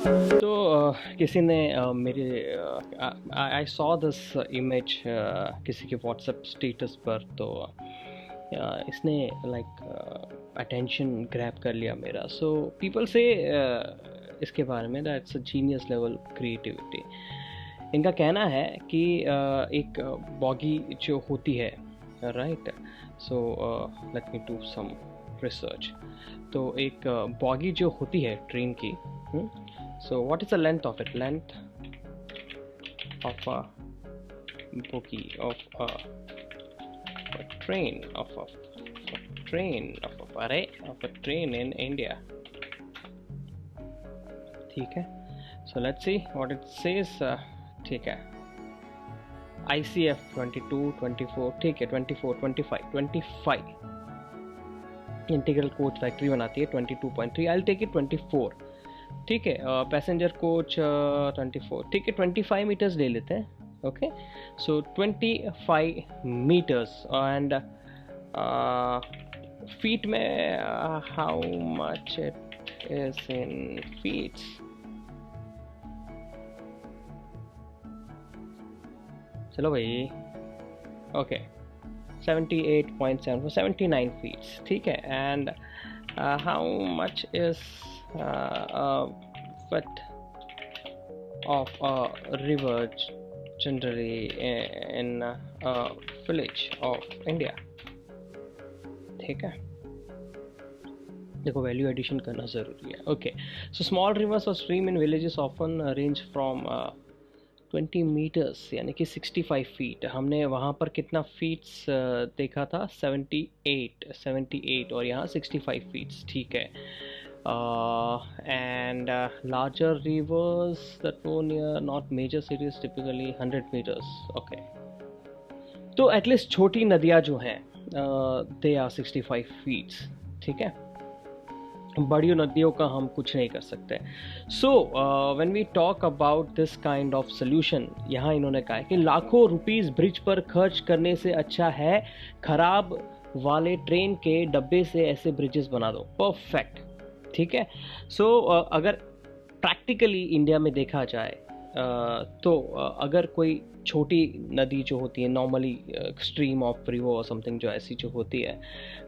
किसी ने मेरे आई सॉ दिस इमेज किसी के व्हाट्सएप स्टेटस पर, तो इसने लाइक अटेंशन ग्रैब कर लिया मेरा. सो पीपल से इसके बारे में that it's a genius level creativity. इनका कहना है कि एक बॉगी जो होती है, right. So let me do some research. तो एक बॉगी जो होती है ट्रेन की, so what is the length of it? Length of a bogie of a train of a train in India. ठीक है. So let's see what it says. ठीक है. ICF 22, 24, ठीक है, 24, 25 इंटीग्रल कोच फैक्ट्री बनाती है 22.3. I'll take it 24. ठीक है. Passenger coach 24. ठीक है, 25 मीटर्स ले लेते हैं. Okay. So 25 meters and feet में how much it is in feets. चलो भाई. ओके. 78.7, 79 फीट्स. ठीक है. And how much is width of a river generally in a village of India. ठीक है. देखो, वैल्यू एडिशन करना ज़रूरी है. Okay. So small rivers or stream in villages often range from 20 meters यानी कि 65 फीट. हमने वहाँ पर कितना फीट्स देखा था? 78 और यहाँ 65 फीट्स. ठीक है. And larger rivers that flow near not major cities typically 100 meters. Okay. तो एटलीस्ट छोटी नदियाँ जो हैं they are 65 feet. ठीक है. बड़ी नदियों का हम कुछ नहीं कर सकते. So when we talk about this kind of solution, यहाँ इन्होंने कहा है कि लाखों रुपीस ब्रिज पर खर्च करने से अच्छा है खराब वाले ट्रेन के डब्बे से ऐसे ब्रिजेस बना दो. परफेक्ट. ठीक है. सो अगर प्रैक्टिकली इंडिया में देखा जाए तो अगर कोई छोटी नदी जो होती है, normally stream of river or something जो ऐसी जो होती है,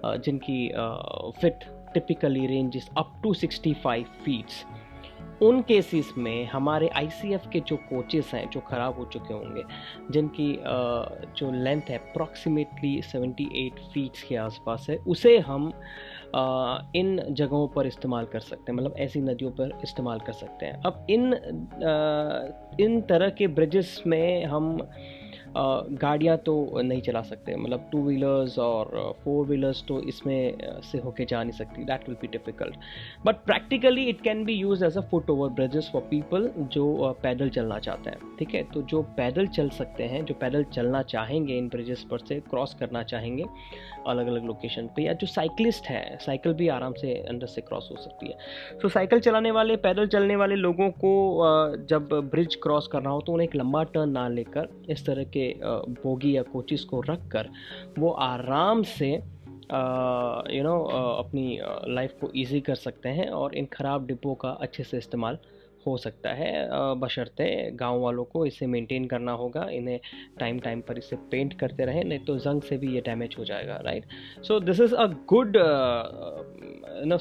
जिनकी fit typically ranges up to 65 feets, उन केसेस में हमारे ICF के जो कोचेस हैं जो ख़राब हो चुके होंगे, जिनकी जो लेंथ है अप्रॉक्सीमेटली 78 फीट्स के आसपास है, उसे हम इन जगहों पर इस्तेमाल कर सकते हैं. मतलब ऐसी नदियों पर इस्तेमाल कर सकते हैं. अब इन तरह के ब्रिजेस में हम गाड़ियाँ तो नहीं चला सकते. मतलब 2 व्हीलर्स और 4 व्हीलर्स तो इसमें से होके जा नहीं सकती. That will be difficult. But practically it can be use as a foot over bridges for people जो पैदल चलना चाहते हैं. ठीक है. तो जो पैदल चल सकते हैं, जो पैदल चलना चाहेंगे, इन ब्रिजेस पर से क्रॉस करना चाहेंगे अलग अलग लोकेशन पे, या जो साइकिलिस्ट हैं, साइकिल भी आराम से अंदर से क्रॉस हो सकती है. तो साइकिल चलाने वाले, पैदल चलने वाले लोगों को जब ब्रिज क्रॉस करना हो तो उन्हें एक लंबा टर्न ना लेकर इस तरह के बोगी या कोचिस को रख कर वो आराम से अपनी लाइफ को इजी कर सकते हैं और इन ख़राब डिब्बों का अच्छे से इस्तेमाल हो सकता है. बशर्ते गांव वालों को इसे मेंटेन करना होगा. इन्हें टाइम पर इसे पेंट करते रहें, नहीं तो जंग से भी ये डैमेज हो जाएगा. Right. So this is a good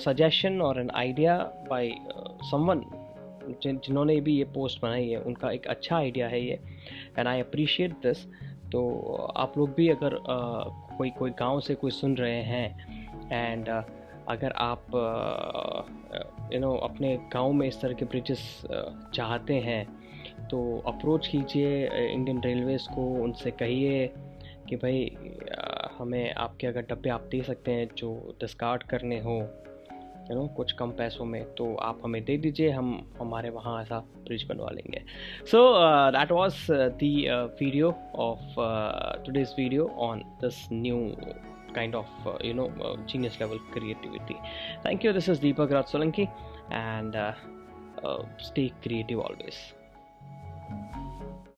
suggestion और एन आइडिया बाय समवन जिन्होंने भी ये पोस्ट बनाई है. उनका एक अच्छा आइडिया है ये, एंड आई अप्रिशिएट दिस. तो आप लोग भी अगर कोई गांव से कोई सुन रहे हैं एंड अगर आप अपने गांव में इस तरह के ब्रिजेस चाहते हैं तो अप्रोच कीजिए इंडियन रेलवेज़ को. उनसे कहिए कि भाई हमें आपके अगर डब्बे आप दे सकते हैं जो डिस्कार्ड करने हो कुछ कम पैसों में, तो आप हमें दे दीजिए, हम हमारे वहाँ ऐसा ब्रिज बनवा लेंगे. So that was the video of today's video on this new kind of genius level creativity. Thank you. This is Deepak Raj Solanki, and stay creative always.